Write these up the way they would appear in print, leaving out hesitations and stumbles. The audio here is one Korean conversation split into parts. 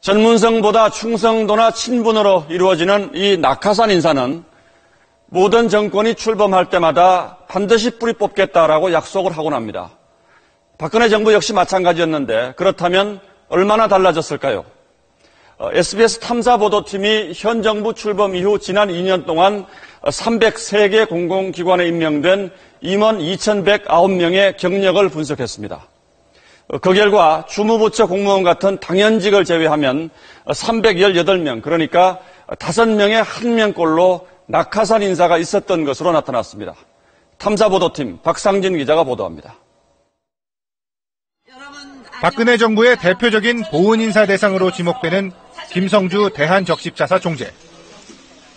전문성보다 충성도나 친분으로 이루어지는 이 낙하산 인사는 모든 정권이 출범할 때마다 반드시 뿌리 뽑겠다라고 약속을 하곤 합니다. 박근혜 정부 역시 마찬가지였는데 그렇다면 얼마나 달라졌을까요? SBS 탐사보도팀이 현 정부 출범 이후 지난 2년 동안 303개 공공기관에 임명된 임원 2,109명의 경력을 분석했습니다. 그 결과 주무부처 공무원 같은 당연직을 제외하면 318명, 그러니까 5명에 1명꼴로 낙하산 인사가 있었던 것으로 나타났습니다. 탐사보도팀 박상진 기자가 보도합니다. 박근혜 정부의 대표적인 보훈 인사 대상으로 지목되는 김성주 대한적십자사 총재.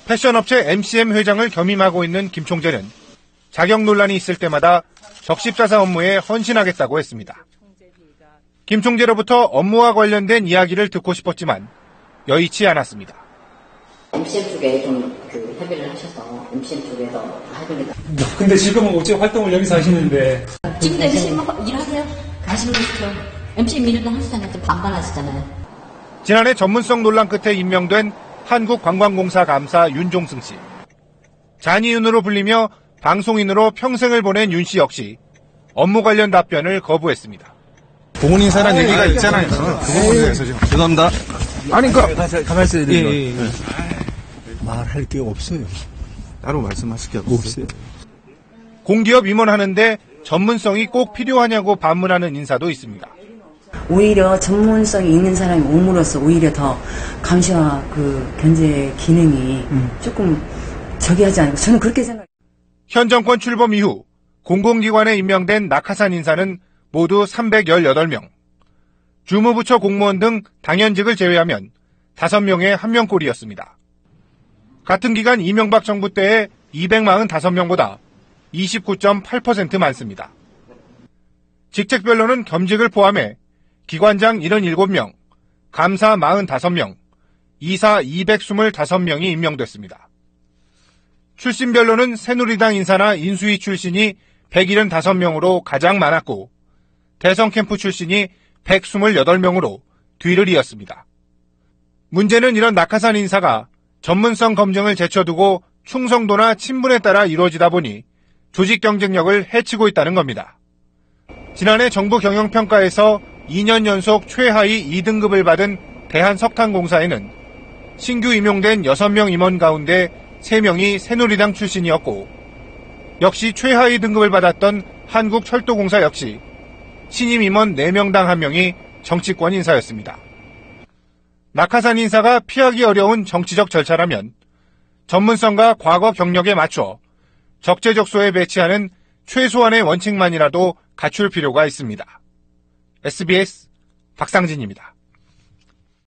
패션업체 MCM 회장을 겸임하고 있는 김 총재는 자격 논란이 있을 때마다 적십자사 업무에 헌신하겠다고 했습니다. 김 총재로부터 업무와 관련된 이야기를 듣고 싶었지만 여의치 않았습니다. MCM 쪽에 좀 협의를 하셔서 MCM 쪽에서 합의를. 근데 지금은 어째 활동을 여기서 하시는데. 지금도 MCM 일하세요? 가시면 되시죠. MCM 일도 하시잖아요. 반반하시잖아요. 지난해 전문성 논란 끝에 임명된 한국관광공사 감사 윤종승 씨. 잔이윤으로 불리며 방송인으로 평생을 보낸 윤 씨 역시 업무 관련 답변을 거부했습니다. 보훈 인사라는 얘기가 있잖아요. 그 부분에 대해서 지금. 죄송합니다. 아니, 가만히 있어야 돼요. 예. 말할 게 없어요. 따로 말씀하실 게 없어요. 공기업 임원하는데 전문성이 꼭 필요하냐고 반문하는 인사도 있습니다. 오히려 전문성이 있는 사람이 옴으로써 오히려 더 감시와 견제 기능이 조금 저기 하지 않을까. 저는 그렇게 생각해요. 현 정권 출범 이후 공공기관에 임명된 낙하산 인사는 모두 318명. 주무부처 공무원 등 당연직을 제외하면 5명에 1명꼴이었습니다. 같은 기간 이명박 정부 때의 245명보다 29.8% 많습니다. 직책별로는 겸직을 포함해 기관장 77명, 감사 45명, 이사 225명이 임명됐습니다. 출신별로는 새누리당 인사나 인수위 출신이 175명으로 가장 많았고 대선 캠프 출신이 128명으로 뒤를 이었습니다. 문제는 이런 낙하산 인사가 전문성 검증을 제쳐두고 충성도나 친분에 따라 이루어지다 보니 조직 경쟁력을 해치고 있다는 겁니다. 지난해 정부 경영평가에서 2년 연속 최하위 2등급을 받은 대한석탄공사에는 신규 임용된 6명 임원 가운데 3명이 새누리당 출신이었고 역시 최하위 등급을 받았던 한국철도공사 역시 신임 임원 4명당 1명이 정치권 인사였습니다. 낙하산 인사가 피하기 어려운 정치적 절차라면 전문성과 과거 경력에 맞춰 적재적소에 배치하는 최소한의 원칙만이라도 갖출 필요가 있습니다. SBS 박상진입니다.